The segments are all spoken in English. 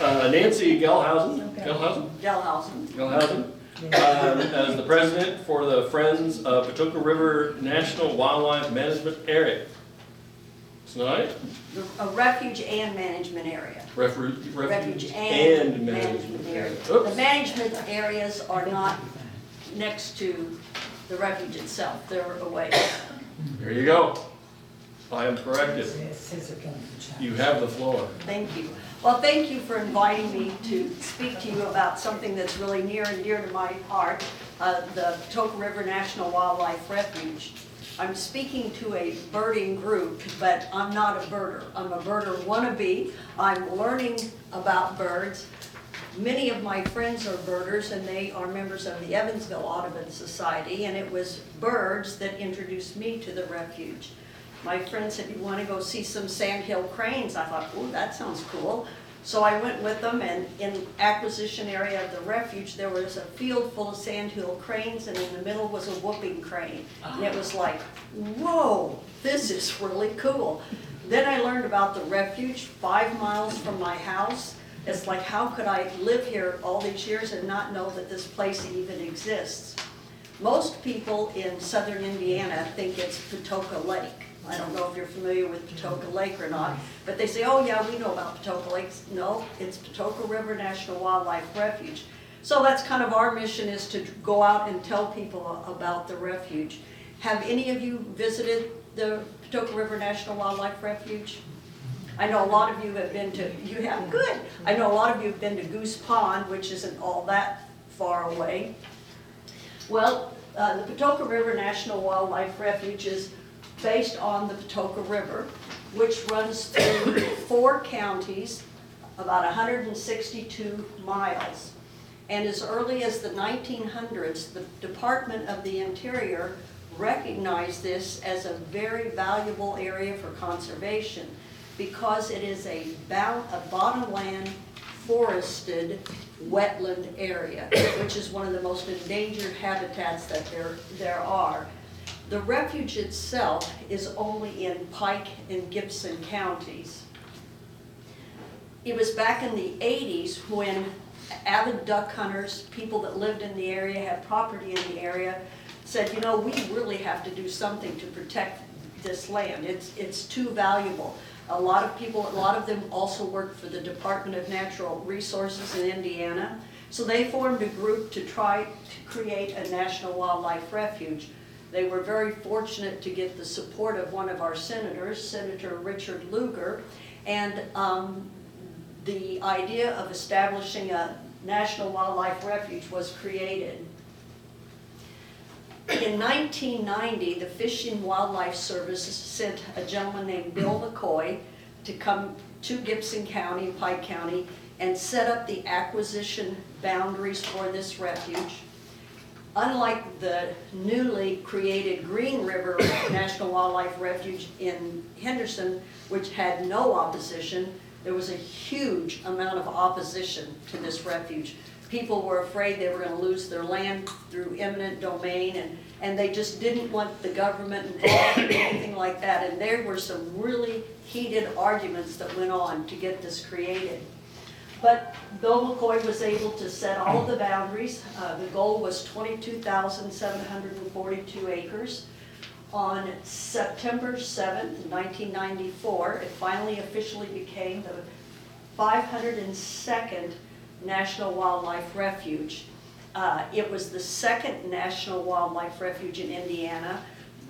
Nancy Gehlhausen, as the president for the Friends of Patoka River National Wildlife Management Area. Tonight? A refuge and management area. Refuge and management area. The management areas are not next to the refuge itself, they're away. There you go. I am corrected. You have the floor. Thank you. Well, thank you for inviting me to speak to you about something that's really near and dear to my heart, the Patoka River National Wildlife Refuge. I'm speaking to a birding group, but I'm not a birder. I'm a birder wannabe. I'm learning about birds. Many of my friends are birders, and they are members of the Evansville Audubon Society, and it was birds that introduced me to the refuge. My friend said, "You want to go see some sandhill cranes?" I thought, "Oh, that sounds cool." So I went with them, and in the acquisition area of the refuge, there was a field full of sandhill cranes, and in the middle was a whooping crane. And it was like, whoa, this is really cool. Then I learned about the refuge 5 miles from my house. It's like, how could I live here all these years and not know that this place even exists? Most people in southern Indiana think it's Patoka Lake. I don't know if you're familiar with Patoka Lake or not, but they say, oh yeah, we know about Patoka Lake. No, it's Patoka River National Wildlife Refuge. So that's kind of our mission, is to go out and tell people about the refuge. Have any of you visited the Patoka River National Wildlife Refuge? I know a lot of you have been to, you have, good. I know a lot of you have been to Goose Pond, which isn't all that far away. Well, the Patoka River National Wildlife Refuge is based on the Patoka River, which runs through 4 counties, about 162 miles. And as early as the 1900s, the Department of the Interior recognized this as a very valuable area for conservation because it is a bottomland forested wetland area, which is one of the most endangered habitats that there are. The refuge itself is only in Pike and Gibson counties. It was back in the 80s when avid duck hunters, people that lived in the area, had property in the area, said, you know, we really have to do something to protect this land. It's too valuable. A lot of them also worked for the Department of Natural Resources in Indiana. So they formed a group to try to create a national wildlife refuge. They were very fortunate to get the support of one of our senators, Senator Richard Lugar, and the idea of establishing a national wildlife refuge was created. In 1990, the Fish and Wildlife Service sent a gentleman named Bill McCoy to come to Gibson County, Pike County, and set up the acquisition boundaries for this refuge. Unlike the newly created Green River National Wildlife Refuge in Henderson, which had no opposition, there was a huge amount of opposition to this refuge. People were afraid they were going to lose their land through eminent domain, and they just didn't want the government involved or anything like that. And there were some really heated arguments that went on to get this created. But Bill McCoy was able to set all of the boundaries. The goal was 22,742 acres. On September 7th, 1994, it finally officially became the 502nd National Wildlife Refuge. It was the second National Wildlife Refuge in Indiana.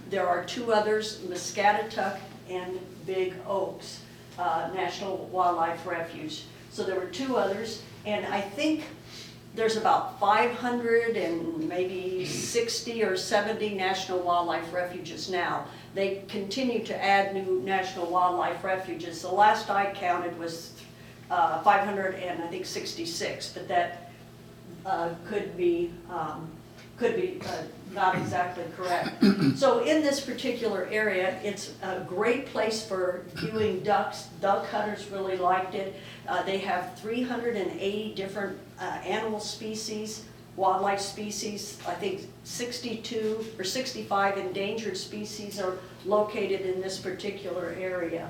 There are 2 others, Muscatatuck and Big Oaks National Wildlife Refuge. So there were 2 others, and I think there's about 500 and maybe 60 or 70 national wildlife refuges now. They continue to add new national wildlife refuges. The last I counted was 566, but that could be not exactly correct. So in this particular area, it's a great place for viewing ducks. Duck hunters really liked it. They have 380 different animal species, wildlife species. I think 62 or 65 endangered species are located in this particular area.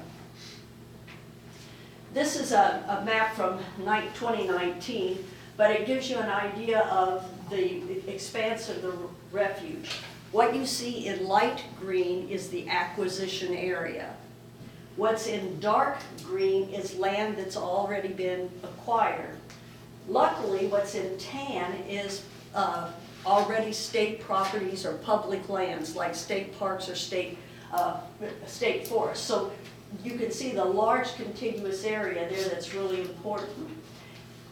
This is a map from 2019, but it gives you an idea of the expanse of the refuge. What you see in light green is the acquisition area. What's in dark green is land that's already been acquired. Luckily, what's in tan is already state properties or public lands, like state parks or state forests. So you can see the large contiguous area there that's really important.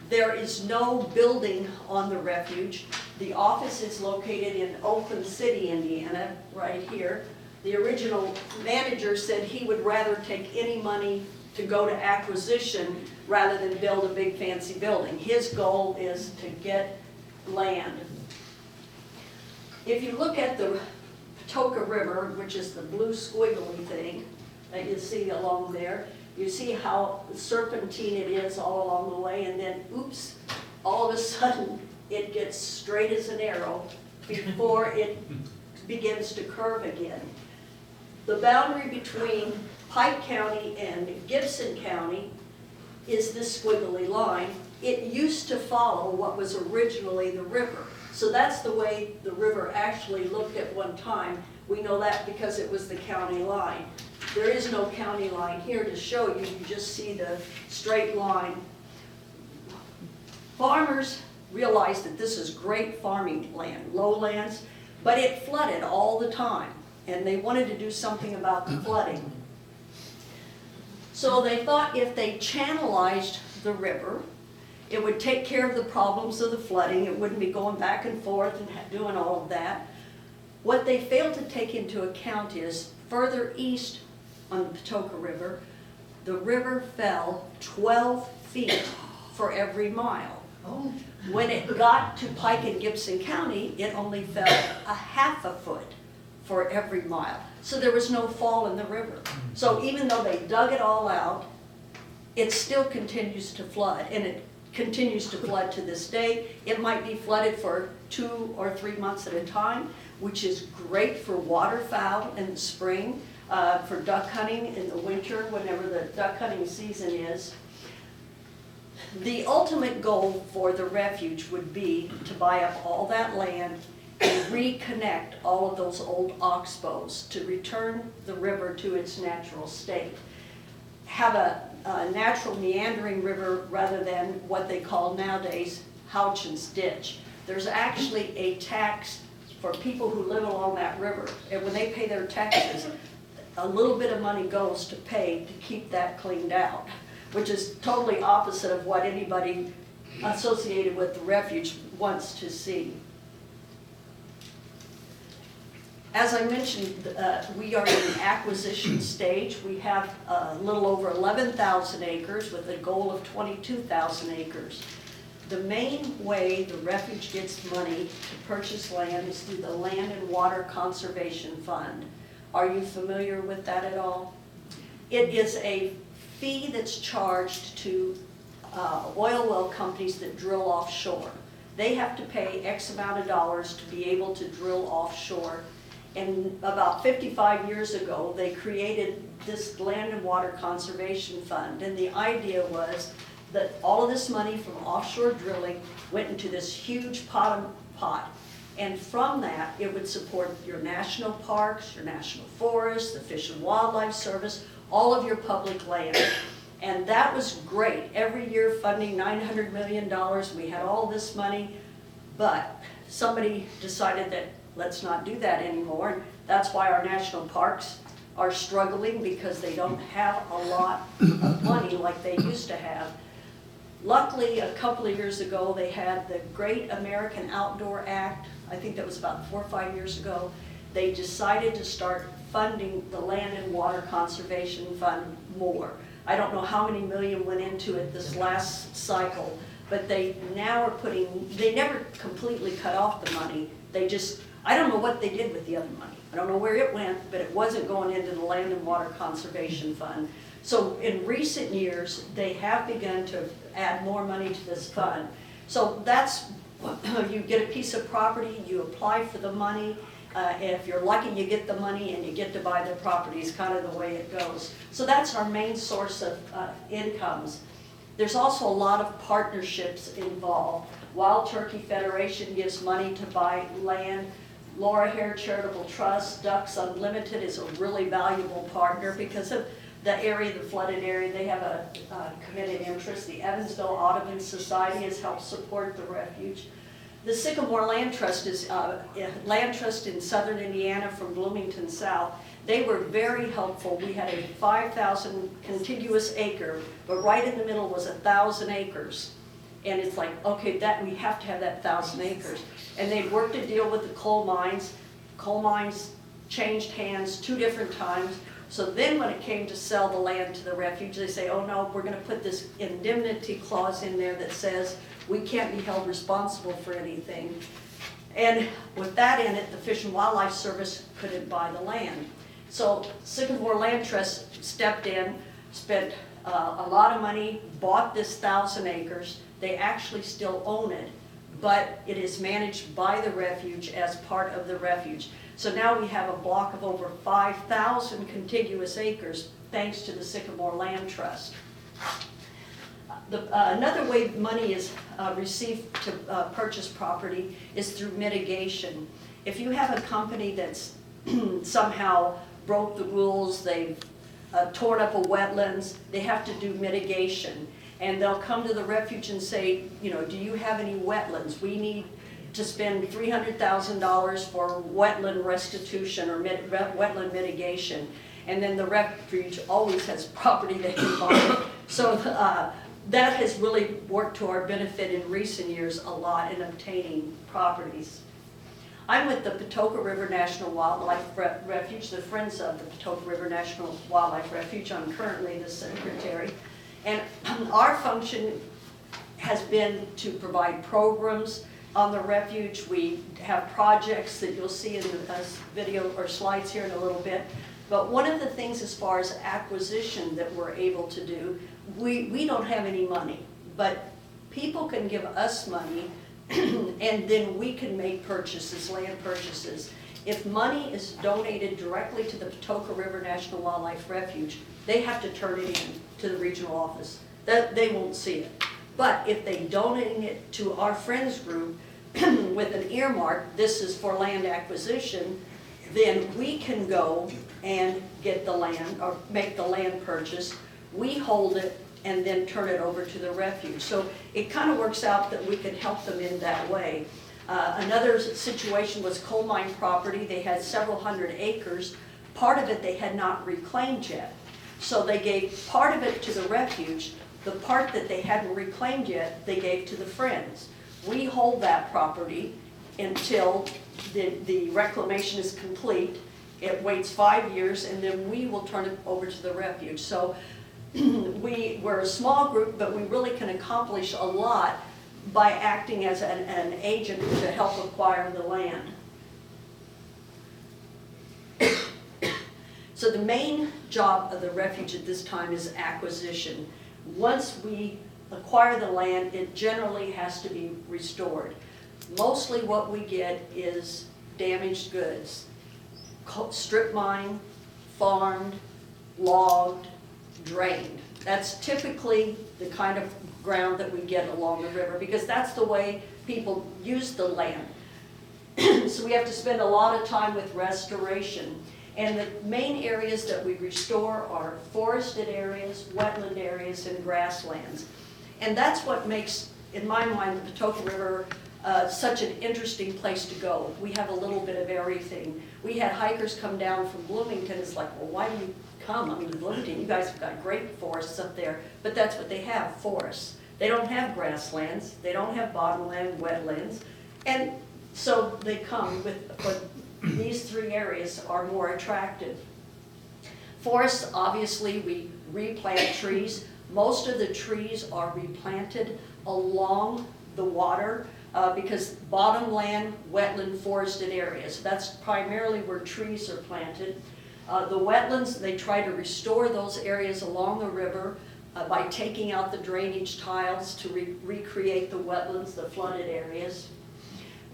There is no building on the refuge. The office is located in Oakland City, Indiana, right here. The original manager said he would rather take any money to go to acquisition rather than build a big fancy building. His goal is to get land. If you look at the Patoka River, which is the blue squiggly thing that you see along there, you see how serpentine it is all along the way, and then, oops, all of a sudden, it gets straight as an arrow before it begins to curve again. The boundary between Pike County and Gibson County is this squiggly line. It used to follow what was originally the river. So that's the way the river actually looked at one time. We know that because it was the county line. There is no county line here to show you, you just see the straight line. Farmers realized that this is great farming land, lowlands, but it flooded all the time, and they wanted to do something about the flooding. So they thought if they channelized the river, it would take care of the problems of the flooding, it wouldn't be going back and forth and doing all of that. What they failed to take into account is further east on the Patoka River, the river fell 12 feet for every mile. When it got to Pike and Gibson County, it only fell a half a foot for every mile. So there was no fall in the river. So even though they dug it all out, it still continues to flood, and it continues to flood to this day. It might be flooded for 2 or 3 months at a time, which is great for waterfowl in the spring, for duck hunting in the winter, whenever the duck hunting season is. The ultimate goal for the refuge would be to buy up all that land and reconnect all of those old oxbows to return the river to its natural state. Have a natural meandering river rather than what they call nowadays Houchin's Ditch. There's actually a tax for people who live along that river, and when they pay their taxes, a little bit of money goes to pay to keep that cleaned out, which is totally opposite of what anybody associated with the refuge wants to see. As I mentioned, we are in the acquisition stage. We have a little over 11,000 acres with a goal of 22,000 acres. The main way the refuge gets money to purchase land is through the Land and Water Conservation Fund. Are you familiar with that at all? It is a fee that's charged to oil well companies that drill offshore. They have to pay X amount of dollars to be able to drill offshore. And about 55 years ago, they created this Land and Water Conservation Fund. And the idea was that all of this money from offshore drilling went into this huge pot. And from that, it would support your national parks, your national forests, the Fish and Wildlife Service, all of your public land. And that was great. Every year funding $900 million, we had all this money, but somebody decided that let's not do that anymore. That's why our national parks are struggling, because they don't have a lot of money like they used to have. Luckily, a couple of years ago, they had the Great American Outdoor Act. I think that was about 4 or 5 years ago. They decided to start funding the Land and Water Conservation Fund more. I don't know how many million went into it this last cycle, but they now are putting, they never completely cut off the money. They just, I don't know what they did with the other money. I don't know where it went, but it wasn't going into the Land and Water Conservation Fund. So in recent years, they have begun to add more money to this fund. So that's, you get a piece of property, you apply for the money, If you're lucky, you get the money and you get to buy the property, is kind of the way it goes. So that's our main source of incomes. There's also a lot of partnerships involved. Wild Turkey Federation gives money to buy land. Laura Hare Charitable Trust, Ducks Unlimited is a really valuable partner because of the area, the flooded area. They have a committed interest. The Evansville Audubon Society has helped support the refuge. The Sycamore Land Trust is land trust in southern Indiana from Bloomington south. They were very helpful. We had a 5,000 contiguous acre, but right in the middle was 1,000 acres. And it's like, okay, that we have to have that 1,000 acres. And they worked a deal with the coal mines. Coal mines changed hands 2 different times. So then when it came to sell the land to the refuge, they say, oh no, we're going to put this indemnity clause in there that says we can't be held responsible for anything. And with that in it, the Fish and Wildlife Service couldn't buy the land. So Sycamore Land Trust stepped in, spent a lot of money, bought this 1,000 acres. They actually still own it, but it is managed by the refuge as part of the refuge. So now we have a block of over 5,000 contiguous acres thanks to the Sycamore Land Trust. Another way money is received to purchase property is through mitigation. If you have a company that's somehow broke the rules, they've torn up a wetlands, they have to do mitigation. And they'll come to the refuge and say, you know, do you have any wetlands? We need to spend $300,000 for wetland restitution or wetland mitigation. And then the refuge always has property they can buy. So that has really worked to our benefit in recent years a lot in obtaining properties. I'm with the Patoka River National Wildlife Refuge, the Friends of the Patoka River National Wildlife Refuge. I'm currently the secretary. And our function has been to provide programs on the refuge. We have projects that you'll see in the video or slides here in a little bit. But one of the things as far as acquisition that we're able to do, we don't have any money, but people can give us money and then we can make purchases, land purchases. If money is donated directly to the Patoka River National Wildlife Refuge, they have to turn it in to the regional office. They won't see it. But if they donate it to our friends group with an earmark, this is for land acquisition, then we can go and get the land or make the land purchase. We hold it and then turn it over to the refuge. So it kind of works out that we can help them in that way. Another situation was coal mine property. They had several hundred acres. Part of it they had not reclaimed yet. So they gave part of it to the refuge. The part that they hadn't reclaimed yet, they gave to the Friends. We hold that property until the reclamation is complete. It waits 5 years, and then we will turn it over to the refuge. So we're a small group, but we really can accomplish a lot by acting as an agent to help acquire the land. So the main job of the refuge at this time is acquisition. Once we acquire the land, it generally has to be restored. Mostly what we get is damaged goods. Strip mined, farmed, logged, drained. That's typically the kind of ground that we get along the river because that's the way people use the land. So we have to spend a lot of time with restoration. And the main areas that we restore are forested areas, wetland areas, and grasslands. And that's what makes, in my mind, the Patoka River such an interesting place to go. We have a little bit of everything. We had hikers come down from Bloomington. It's like, well, why do you come? I mean, Bloomington, you guys have got great forests up there. But that's what they have, forests. They don't have grasslands. They don't have bottomland, wetlands. And so they come but these 3 areas are more attractive. Forests, obviously, we replant trees. Most of the trees are replanted along the water because bottomland, wetland, forested areas. That's primarily where trees are planted. The wetlands, they try to restore those areas along the river by taking out the drainage tiles to recreate the wetlands, the flooded areas.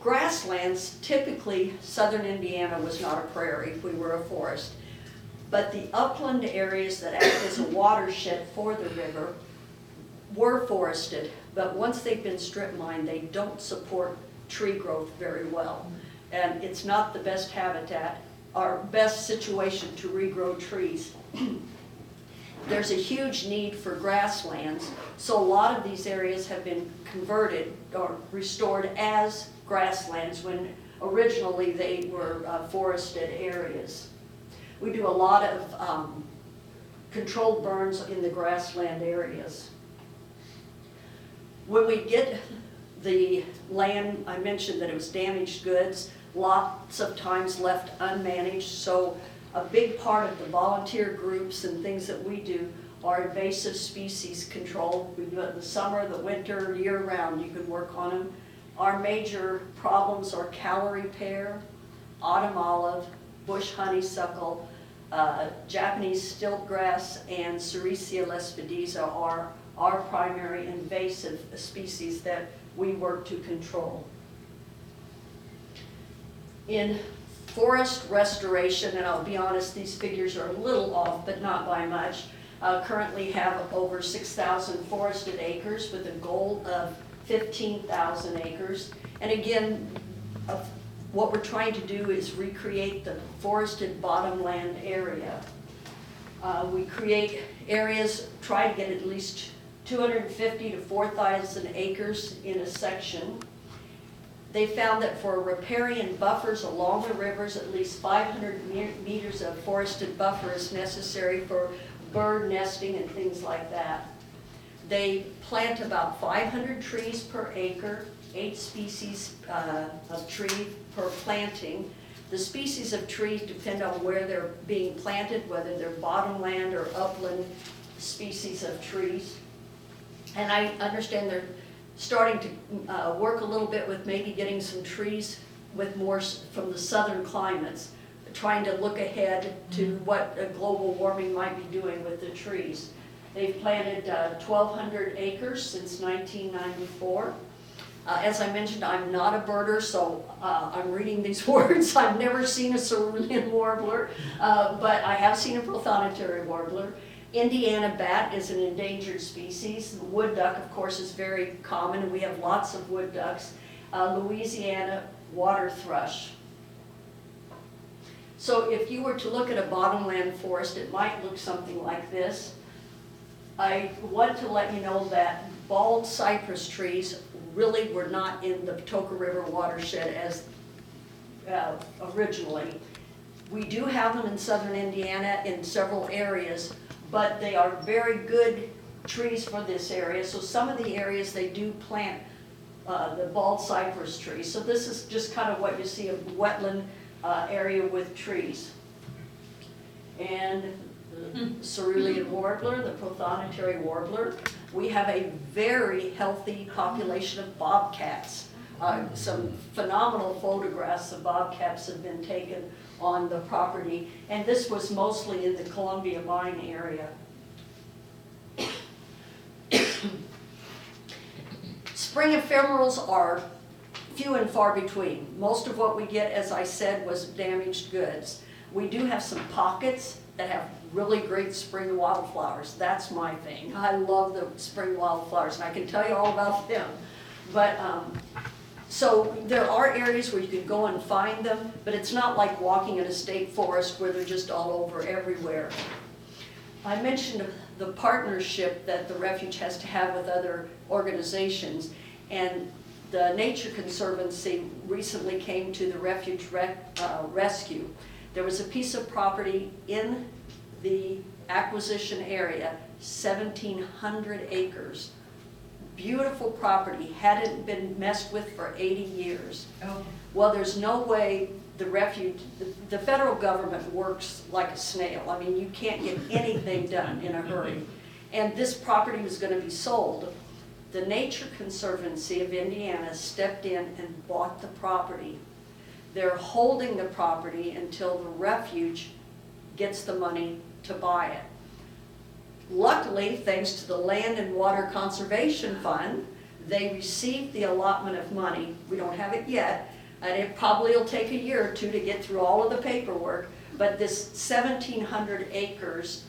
grasslands, typically, southern Indiana was not a prairie, we were a forest. But the upland areas that act as a watershed for the river were forested, but once they've been strip mined, they don't support tree growth very well. And it's not the best habitat, or best situation to regrow trees. There's a huge need for grasslands, so a lot of these areas have been converted or restored as grasslands when originally they were forested areas. We do a lot of controlled burns in the grassland areas. When we get the land, I mentioned that it was damaged goods, lots of times left unmanaged, so a big part of the volunteer groups and things that we do are invasive species control. We do it in the summer, the winter, year-round, you can work on them. Our major problems are calorie pear, autumn olive, bush honeysuckle, Japanese stiltgrass, and Sericea lespedeza are our primary invasive species that we work to control. In forest restoration, and I'll be honest, these figures are a little off, but not by much, currently have over 6,000 forested acres with a goal of 15,000 acres. And again, what we're trying to do is recreate the forested bottomland area. We create areas, try to get at least 250 to 4,000 acres in a section. They found that for riparian buffers along the rivers, at least 500 meters of forested buffer is necessary for bird nesting and things like that. They plant about 500 trees per acre, 8 species of tree per planting. The species of trees depend on where they're being planted, whether they're bottomland or upland species of trees. And I understand they're starting to work a little bit with maybe getting some trees with more from the southern climates, trying to look ahead to what global warming might be doing with the trees. They've planted 1,200 acres since 1994. As I mentioned, I'm not a birder, so I'm reading these words. I've never seen a cerulean warbler, but I have seen a prothonotary warbler. Indiana bat is an endangered species. The wood duck, of course, is very common, and we have lots of wood ducks. Louisiana water thrush. So if you were to look at a bottomland forest, it might look something like this. I want to let you know that bald cypress trees really were not in the Patoka River watershed as originally. We do have them in southern Indiana in several areas, but they are very good trees for this area. So some of the areas they do plant the bald cypress trees. So this is just kind of what you see, a wetland area with trees. And the cerulean warbler, the prothonotary warbler. We have a very healthy population of bobcats. Some phenomenal photographs of bobcats have been taken on the property, and this was mostly in the Columbia Mine area. Spring ephemerals are few and far between. Most of what we get, as I said, was damaged goods. We do have some pockets that have really great spring wildflowers. That's my thing. I love the spring wildflowers, and I can tell you all about them. But so there are areas where you can go and find them, but it's not like walking in a state forest where they're just all over everywhere. I mentioned the partnership that the Refuge has to have with other organizations, and the Nature Conservancy recently came to the Refuge rescue. There was a piece of property in the acquisition area, 1,700 acres. Beautiful property, hadn't been messed with for 80 years. Oh. Well, there's no way the Refuge, the federal government works like a snail. I mean, you can't get anything done in a hurry. And this property was going to be sold. The Nature Conservancy of Indiana stepped in and bought the property. They're holding the property until the Refuge gets the money to buy it. Luckily, thanks to the Land and Water Conservation Fund, They received the allotment of money. We don't have it yet, and it probably will take a year or two to get through all of the paperwork, but this 1,700 acres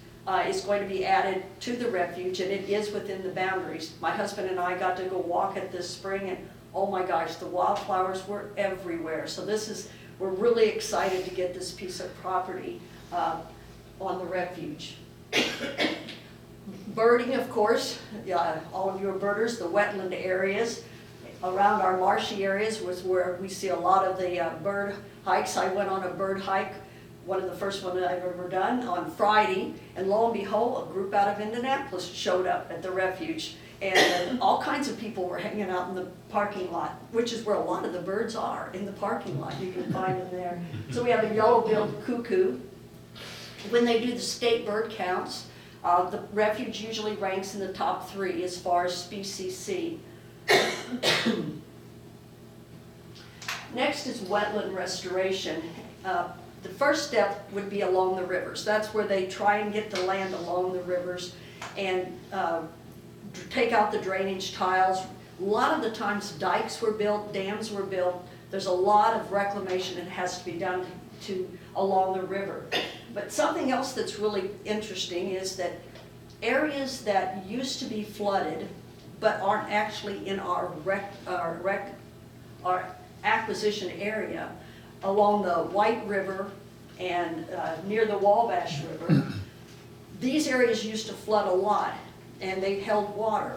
is going to be added to the refuge, and it is within the boundaries. My husband and I got to go walk it this spring, and oh my gosh, the wildflowers were everywhere. So we're really excited to get this piece of property on the refuge. Birding, of course, all of you are birders. The wetland areas around our marshy areas was where we see a lot of the bird hikes. I went on a bird hike, one of the first ones I've ever done, on Friday, and lo and behold, a group out of Indianapolis showed up at the refuge, and all kinds of people were hanging out in the parking lot, which is where a lot of the birds are, in the parking lot. You can find them there. So we have a yellow-billed cuckoo. When they do the state bird counts, the refuge usually ranks in the top 3 as far as species seen. Next is wetland restoration. The first step would be along the rivers. That's where they try and get the land along the rivers and take out the drainage tiles. A lot of the times dikes were built, dams were built. There's a lot of reclamation that has to be done along the river. But something else that's really interesting is that areas that used to be flooded but aren't actually in our acquisition area, along the White River and near the Wabash River, these areas used to flood a lot and they held water.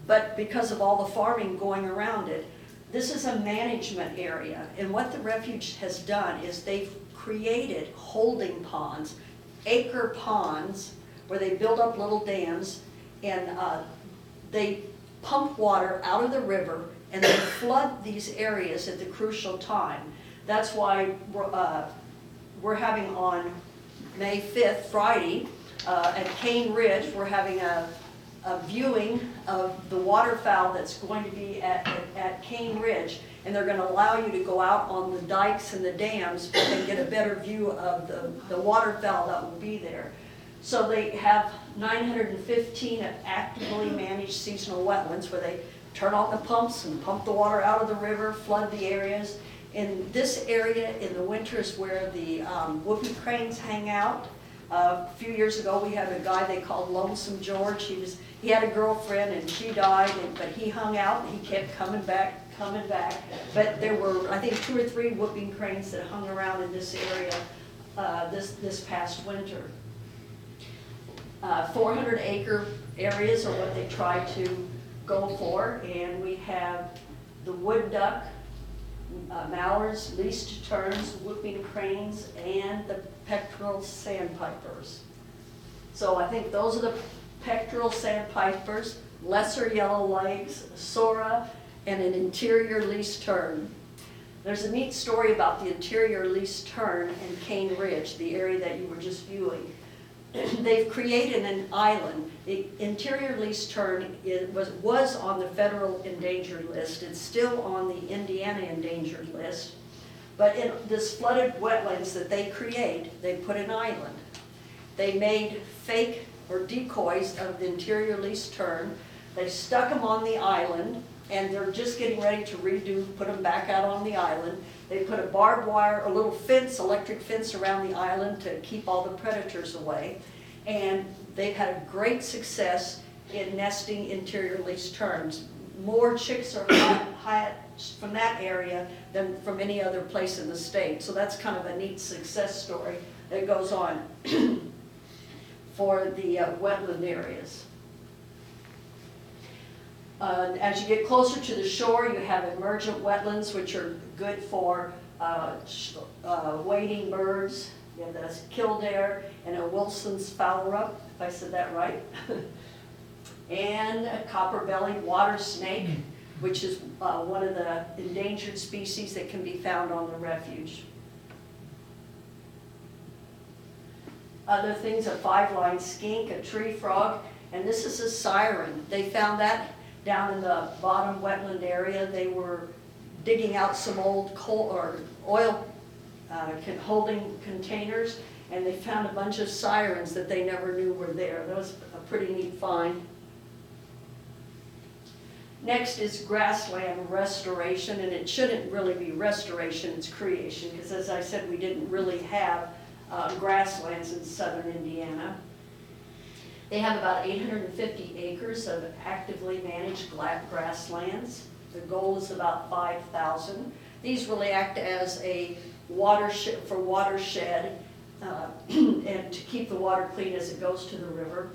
But because of all the farming going around it, this is a management area. And what the refuge has done is they've created holding ponds, acre ponds, where they build up little dams, and they pump water out of the river and they flood these areas at the crucial time. That's why we're having on May 5th, Friday, at Cane Ridge, we're having a viewing of the waterfowl that's going to be at Cane Ridge, and they're going to allow you to go out on the dikes and the dams and get a better view of the waterfowl that will be there. So they have 915 actively managed seasonal wetlands where they turn on the pumps and pump the water out of the river, flood the areas. In this area in the winter is where the whoopie cranes hang out. A few years ago we had a guy they called Lonesome George. He had a girlfriend and she died, but he hung out and he kept coming back. But there were, I think, 2 or 3 whooping cranes that hung around in this area this past winter. 400-acre areas are what they try to go for, and we have the wood duck, mallards, least terns, whooping cranes, and the pectoral sandpipers. So I think those are the pectoral sandpipers, lesser yellowlegs, sora, and an interior least tern. There's a neat story about the interior least tern and Cane Ridge, the area that you were just viewing. They've created an island. The interior least tern was on the federal endangered list. It's still on the Indiana endangered list. But in this flooded wetlands that they create, they put an island. They made fake or decoys of the interior least tern. They stuck them on the island, and they're just getting ready to put them back out on the island. They put a barbed wire, a little fence, electric fence around the island to keep all the predators away. And they've had a great success in nesting interior least terns. More chicks are hatched from that area than from any other place in the state. So that's kind of a neat success story that goes on for the wetland areas. As you get closer to the shore, you have emergent wetlands, which are good for wading birds. You have the killdeer and a Wilson's phalarope, if I said that right. And a copper-bellied water snake, which is one of the endangered species that can be found on the refuge. Other things, a 5-line skink, a tree frog, and this is a siren. They found that down in the bottom wetland area. They were digging out some old coal or oil holding containers, and they found a bunch of sirens that they never knew were there. That was a pretty neat find. Next is grassland restoration, and it shouldn't really be restoration, it's creation, because as I said, we didn't really have grasslands in southern Indiana. They have about 850 acres of actively managed grasslands. The goal is about 5,000. These really act as a watershed and to keep the water clean as it goes to the river.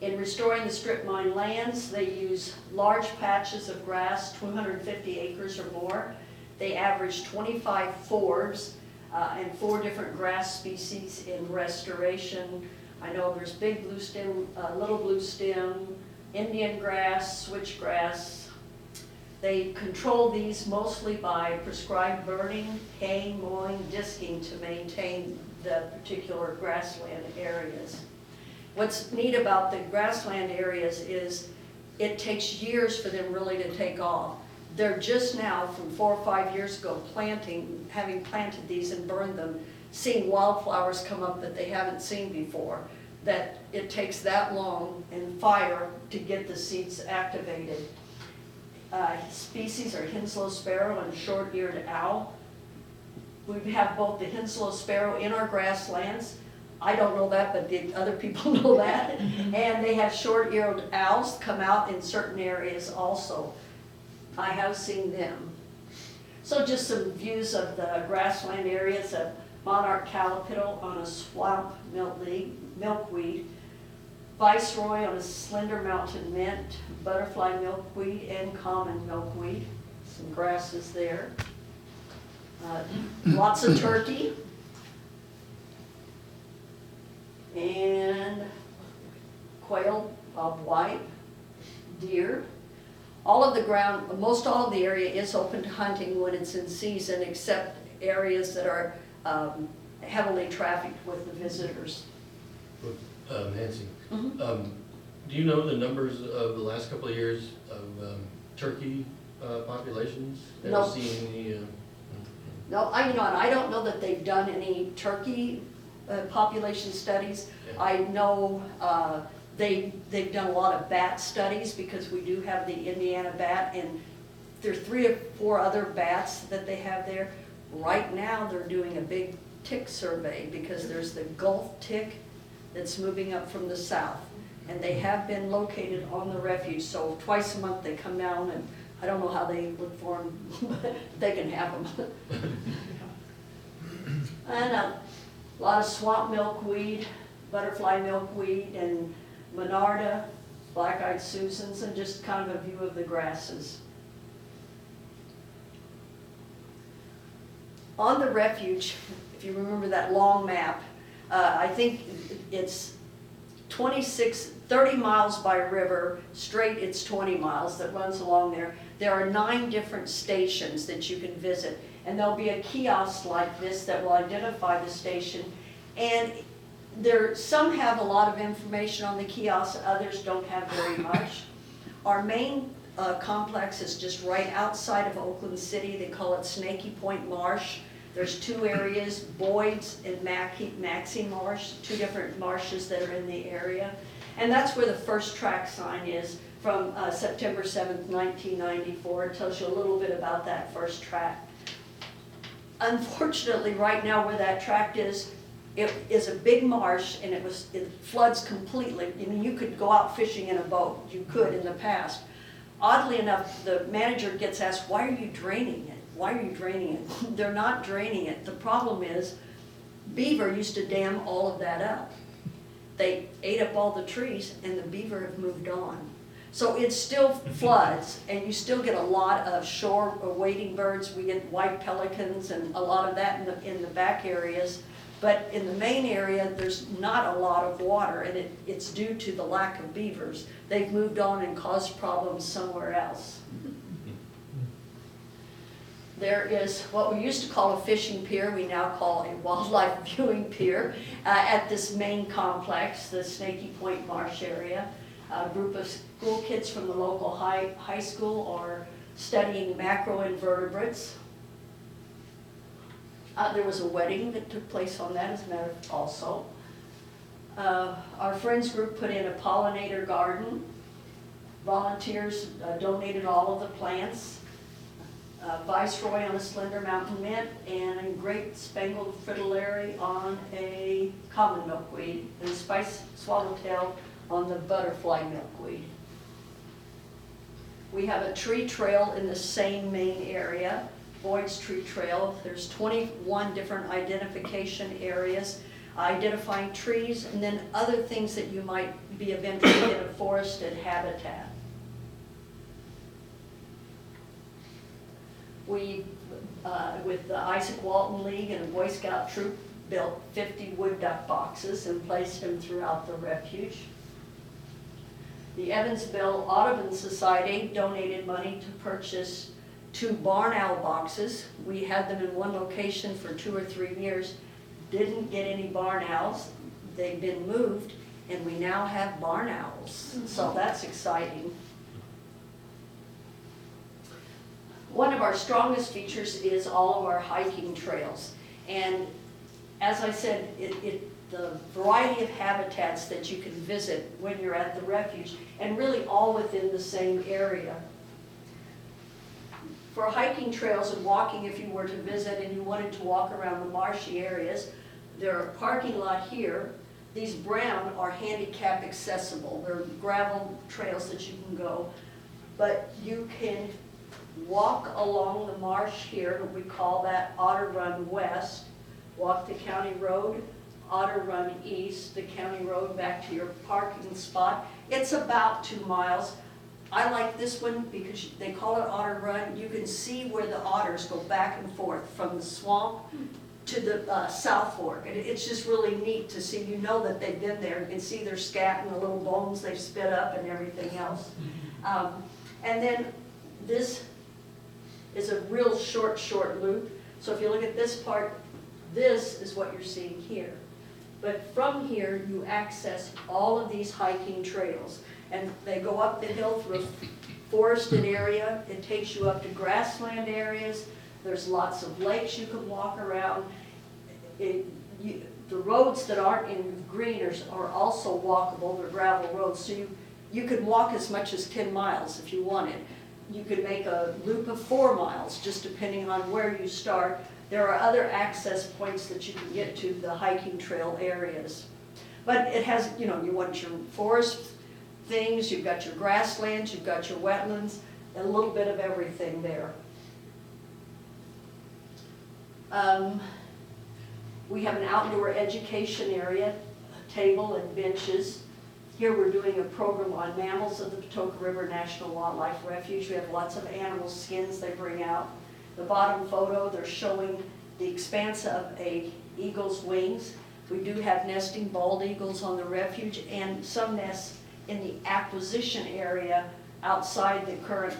In restoring the strip mine lands, they use large patches of grass, 250 acres or more. They average 25 forbs and 4 different grass species in restoration. I know there's big blue stem, little blue stem, Indian grass, switchgrass. They control these mostly by prescribed burning, haying, mowing, disking to maintain the particular grassland areas. What's neat about the grassland areas is it takes years for them really to take off. They're just now, from 4 or 5 years ago, having planted these and burned them, seeing wildflowers come up that they haven't seen before, that it takes that long and fire to get the seeds activated. Species are Henslow sparrow and short-eared owl. We have both the Henslow sparrow in our grasslands. I don't know that, but the other people know that. And they have short-eared owls come out in certain areas also. I have seen them. So just some views of the grassland areas of monarch callipittle on a swamp milkweed, viceroy on a slender mountain mint, butterfly milkweed, and common milkweed. Some grasses there. Lots of turkey. And quail, bobwhite, deer. Most all of the area is open to hunting when it's in season, except areas that are heavily trafficked with the visitors. Nancy, Mhm. do you know the numbers of the last couple of years of turkey populations? No. Ever seen any? No, I don't know that they've done any turkey population studies. Yeah. I know they've done a lot of bat studies because we do have the Indiana bat, and there are 3 or 4 other bats that they have there. Right now, they're doing a big tick survey because there's the Gulf tick that's moving up from the south, and they have been located on the refuge. So twice a month they come down, and I don't know how they look for them, but they can have them. And a lot of swamp milkweed, butterfly milkweed, and monarda, black-eyed Susans, and just kind of a view of the grasses. On the refuge, if you remember that long map, I think it's 30 miles by river, straight it's 20 miles that runs along there. There are 9 different stations that you can visit, and there'll be a kiosk like this that will identify the station. And some have a lot of information on the kiosk, others don't have very much. Our main complex is just right outside of Oakland City. They call it Snaky Point Marsh. There's 2 areas, Boyd's and Maxey Marsh, 2 different marshes that are in the area. And that's where the first track sign is from September 7th, 1994. It tells you a little bit about that first track. Unfortunately, right now where that tract is, it is a big marsh, and it floods completely. I mean, you could go out fishing in a boat. You could in the past. Oddly enough, the manager gets asked, why are you draining it? Why are you draining it? They're not draining it. The problem is beaver used to dam all of that up. They ate up all the trees, and the beaver have moved on. So it still floods, and you still get a lot of shore wading birds. We get white pelicans and a lot of that in the back areas. But in the main area, there's not a lot of water, and it's due to the lack of beavers. They've moved on and caused problems somewhere else. There is what we used to call a fishing pier, we now call a wildlife viewing pier at this main complex, the Snaky Point Marsh area. A group of school kids from the local high school are studying macroinvertebrates. There was a wedding that took place on that, as a matter of fact, also. Our friends group put in a pollinator garden. Volunteers donated all of the plants. Viceroy on a slender mountain mint, and a great spangled fritillary on a common milkweed, and spice swallowtail on the butterfly milkweed. We have a tree trail in the same main area, Boyd's Tree Trail. There's 21 different identification areas, identifying trees, and then other things that you might be of interest in a forested habitat. We, with the Isaac Walton League and a Boy Scout troop, built 50 wood duck boxes and placed them throughout the refuge. The Evansville Audubon Society donated money to purchase 2 barn owl boxes. We had them in one location for 2 or 3 years, didn't get any barn owls. They've been moved, and we now have barn owls, so that's exciting. One of our strongest features is all of our hiking trails. And as I said, the variety of habitats that you can visit when you're at the refuge, and really all within the same area. For hiking trails and walking, if you were to visit and you wanted to walk around the marshy areas, there are a parking lot here. These brown are handicap accessible. They're gravel trails that you can go, but you can walk along the marsh here. We call that Otter Run West. Walk the county road, Otter Run East, the county road back to your parking spot. It's about 2 miles. I like this one because they call it Otter Run. You can see where the otters go back and forth from the swamp to the South Fork. And it's just really neat to see. You know that they've been there. You can see their scat and the little bones they've spit up and everything else. And then this is a real short loop. So if you look at this part, this is what you're seeing here. But from here, you access all of these hiking trails. And they go up the hill through a forested area. It takes you up to grassland areas. There's lots of lakes you can walk around. The roads that aren't in green are also walkable. They're gravel roads. So you could walk as much as 10 miles if you wanted. You could make a loop of 4 miles, just depending on where you start. There are other access points that you can get to the hiking trail areas. But it has, you want your forest things, you've got your grasslands, you've got your wetlands, a little bit of everything there. We have an outdoor education area, a table and benches. Here we're doing a program on mammals of the Patoka River National Wildlife Refuge. We have lots of animal skins they bring out. The bottom photo, they're showing the expanse of an eagle's wings. We do have nesting bald eagles on the refuge and some nests in the acquisition area outside the current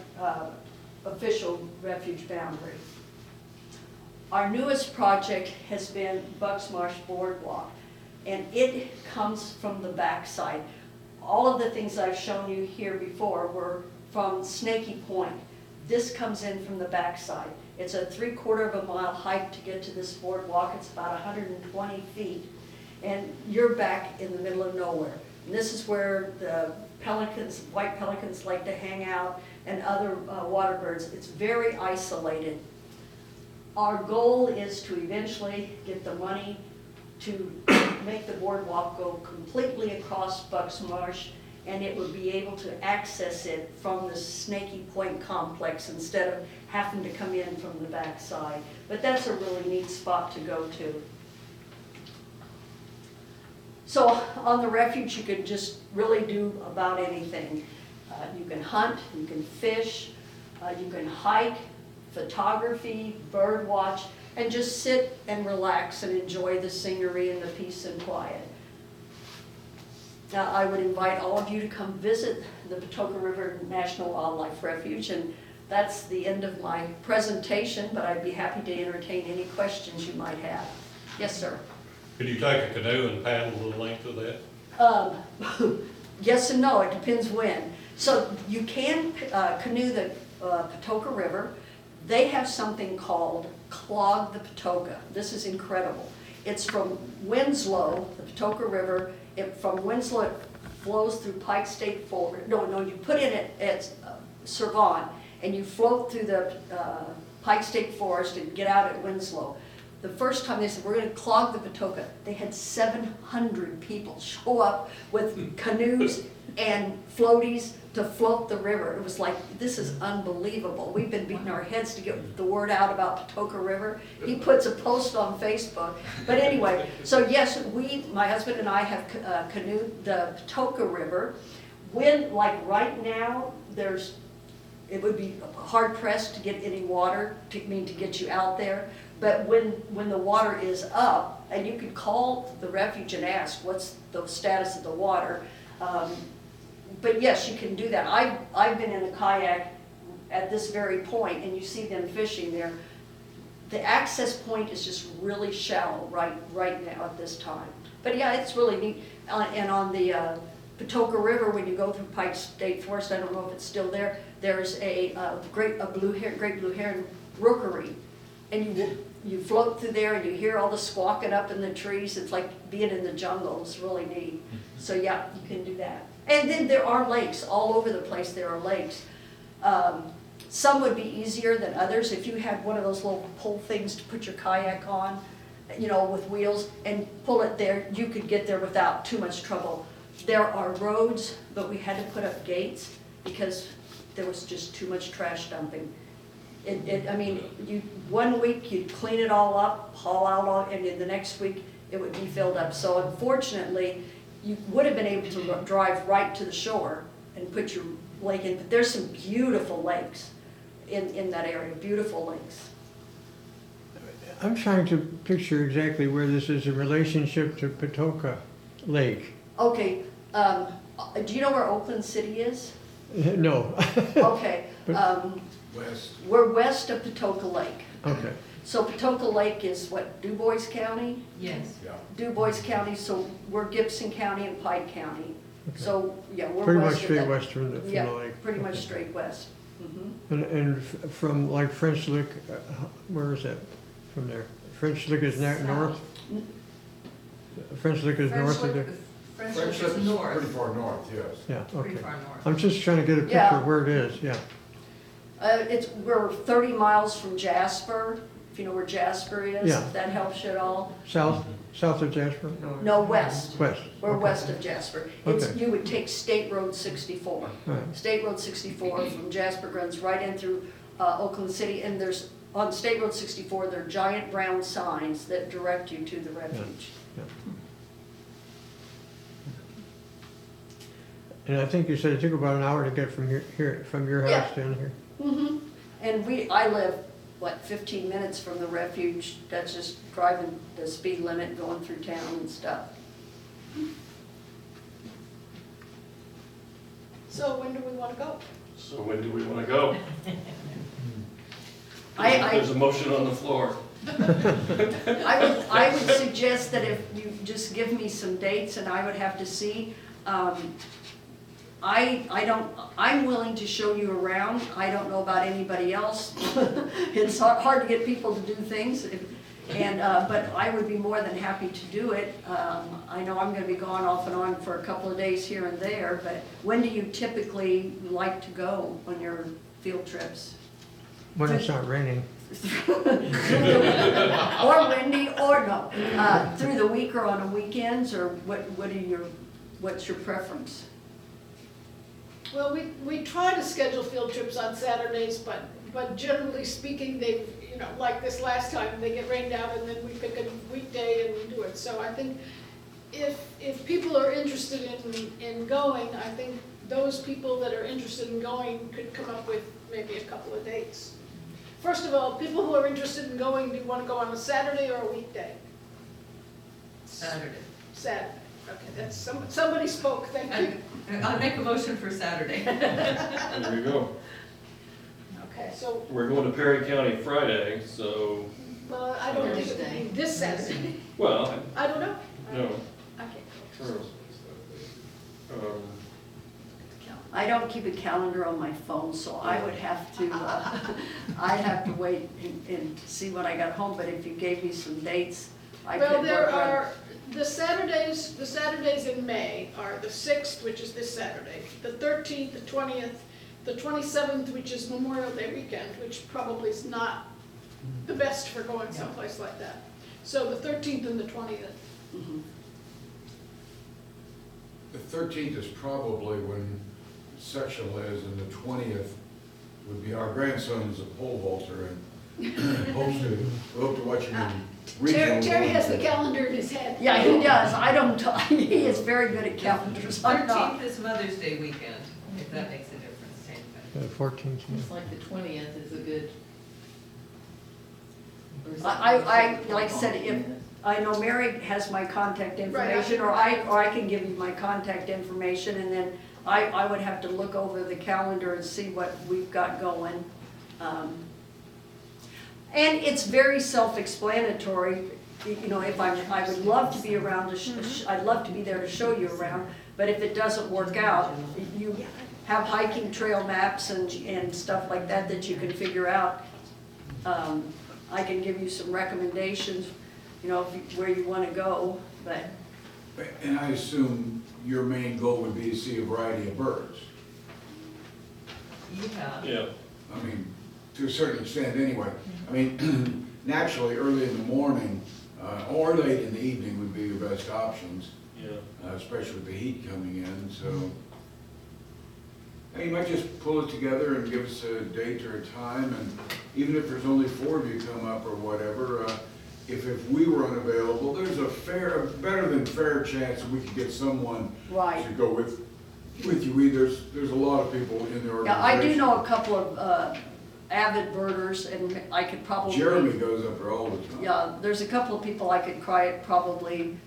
official refuge boundary. Our newest project has been Bucks Marsh Boardwalk, and it comes from the backside. All of the things I've shown you here before were from Snaky Point. This comes in from the backside. It's a 3/4 of a mile hike to get to this boardwalk. It's about 120 feet, and you're back in the middle of nowhere. And this is where the pelicans, white pelicans, like to hang out, and other water birds. It's very isolated. Our goal is to eventually get the money to make the boardwalk go completely across Bucks Marsh, and it would be able to access it from the Snaky Point complex instead of having to come in from the backside. But that's a really neat spot to go to. So on the refuge, you can just really do about anything. You can hunt, you can fish, you can hike, photography, bird watch, and just sit and relax and enjoy the scenery and the peace and quiet. Now, I would invite all of you to come visit the Patoka River National Wildlife Refuge, and that's the end of my presentation, but I'd be happy to entertain any questions you might have. Yes, sir. Could you take a canoe and paddle the length of that? Yes and no, it depends when. So you can canoe the Patoka River. They have something called Clog the Patoka. This is incredible. It's from Winslow, the Patoka River. From Winslow, it flows through Pike State Forest. No, you put in at Servant, and you float through the Pike State Forest and get out at Winslow. The first time they said, we're gonna clog the Patoka, they had 700 people show up with canoes and floaties to float the river. It was like, this is unbelievable. We've been beating our heads to get the word out about Patoka River. He puts a post on Facebook. But anyway, so yes, my husband and I have canoed the Patoka River. When, like right now, it would be hard pressed to get any water, to get you out there. But when the water is up, and you could call the Refuge and ask what's the status of the water. But yes, you can do that. I've been in a kayak at this very point, and you see them fishing there. The access point is just really shallow right now at this time. But yeah, it's really neat. And on the Patoka River, when you go through Pike State Forest, I don't know if it's still there, there's a great blue heron rookery. And you float through there and you hear all the squawking up in the trees. It's like being in the jungle. It's really neat. So yeah, you can do that. And then there are lakes. All over the place there are lakes. Some would be easier than others. If you had one of those little pull things to put your kayak on, with wheels, and pull it there, you could get there without too much trouble. There are roads, but we had to put up gates because there was just too much trash dumping. One week you'd clean it all up, haul out all, and then the next week it would be filled up. So unfortunately, you would have been able to drive right to the shore and put your lake in, but there's some beautiful lakes in that area, beautiful lakes. I'm trying to picture exactly where this is in relationship to Patoka Lake. Okay, do you know where Oakland City is? No. Okay, West. we're west of Patoka Lake. Okay. So Patoka Lake is what, Du Bois County? Yes. Yeah. Du Bois County, so we're Gibson County and Pike County. Okay. So, yeah, we're Pretty much west of straight that. west from the Yeah, lake. pretty much Okay. straight west. Mhm. And from like French Lick, where is that from there? French Lick is north? French Lick is north of there? French French Lick Lick is is north, pretty far north, yes. Yeah, pretty okay. far north. I'm just trying to get a picture Yeah. of where it is, yeah. We're 30 miles from Jasper, if you know where Jasper is, Yeah. if that helps you at all. South of Jasper? No, west. West. We're okay. west of Jasper. Okay. You would take State Road 64. Right. State Road 64 from Jasper runs right in through Oakland City, and on State Road 64, there are giant brown signs that direct you to the refuge. Yeah. And I think you said it took about an hour to get from from your Yeah. house down here. Mm-hmm. And I live, 15 minutes from the refuge. That's just driving the speed limit, going through town and stuff. So when do we want to go? So when do we want to go? I There's a motion on the floor. I would suggest that if you just give me some dates, and I would have to see. I'm willing to show you around. I don't know about anybody else. It's hard to get people to do things, but I would be more than happy to do it. I know I'm gonna be gone off and on for a couple of days here and there, but when do you typically like to go on your field trips? When it's not raining. Or windy, or no, through the week or on weekends, or what's your preference? Well, we try to schedule field trips on Saturdays, but generally speaking, they, like this last time, they get rained out and then we pick a weekday and do it. So I think if people are interested in going, I think those people that are interested in going could come up with maybe a couple of dates. First of all, people who are interested in going, do you want to go on a Saturday or a weekday? Saturday. Saturday. Okay, that's somebody spoke, thank you. I'll make a motion for Saturday. There we go. Okay, so, We're going to Perry County Friday, so, well, I don't think it would be this Saturday. well, I don't know. no, I can't go. true. I don't keep a calendar on my phone, so I would have to, I'd have to wait and see when I got home, but if you gave me some dates, I Well, could there work around. are, The Saturdays in May are the 6th, which is this Saturday, the 13th, the 20th, the 27th, which is Memorial Day weekend, which probably is not the best for going someplace like that. So the 13th and the 20th. The 13th is probably when sectional is, and the 20th would be our grandson is a pole vaulter and hopes to, we hope to watch him in regional. Terry has the calendar in his head. Yeah, he does. I don't, he is very good at calendars. I'm not. 13th is Mother's Day weekend, if that makes a difference, same thing. 14th, yeah. It's like the 20th is a good. I, like I said, if, I know Mary has my contact information, or I can give you my contact information, and then I would have to look over the calendar and see what we've got going. And it's very self-explanatory, you know, if I would love to be around, I'd love to be there to show you around, but if it doesn't work out, you have hiking trail maps and stuff like that that you can figure out. I can give you some recommendations, you know, where you want to go, but. And I assume your main goal would be to see a variety of birds. Yeah. Yeah. I mean, to a certain extent anyway. I mean, naturally, early in the morning or late in the evening would be your best options, Yeah. especially with the heat coming in, so. And you might just pull it together and give us a date or a time, and even if there's only 4 of you come up or whatever, if we were unavailable, there's a better than fair chance that we could get someone Right. to go with you. There's a lot of people in the organization. Yeah, I do know a couple of avid birders, and I could probably. Jeremy goes up there all the time. Yeah, there's a couple of people I could probably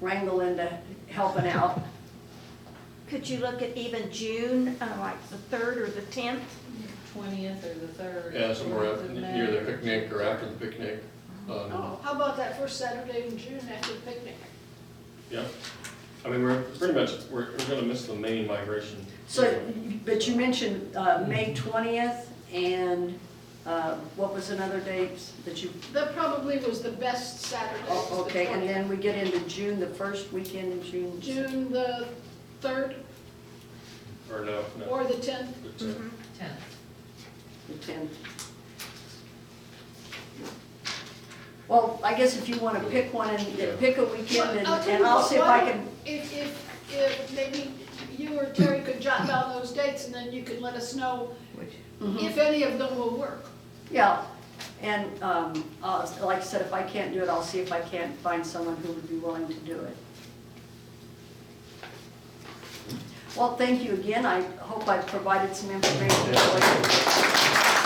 wrangle into helping out. Could you look at even June, like the 3rd or the 10th? 20th or the 3rd. Yeah, somewhere 4th up of near the May. picnic or after the picnic. Oh, how about that first Saturday in June after the picnic? Yeah. I mean, we're pretty much, we're gonna miss the main migration. So, but you mentioned May 20th, and what was another date that you, That probably was the best Saturday. was the okay, and 20th. then we get into June, the first weekend in June. June the 3rd Or no. or the 10th. But, 10th. The 10th. Well, I guess if you want to pick one and pick a weekend, Well, tell and you I'll what, see if why I don't- can, If maybe you or Terry could jot down those dates, and then you could let us know if any of them will work. yeah. And like I said, if I can't do it, I'll see if I can't find someone who would be willing to do it. Well, thank you again. I hope I've provided some information for you.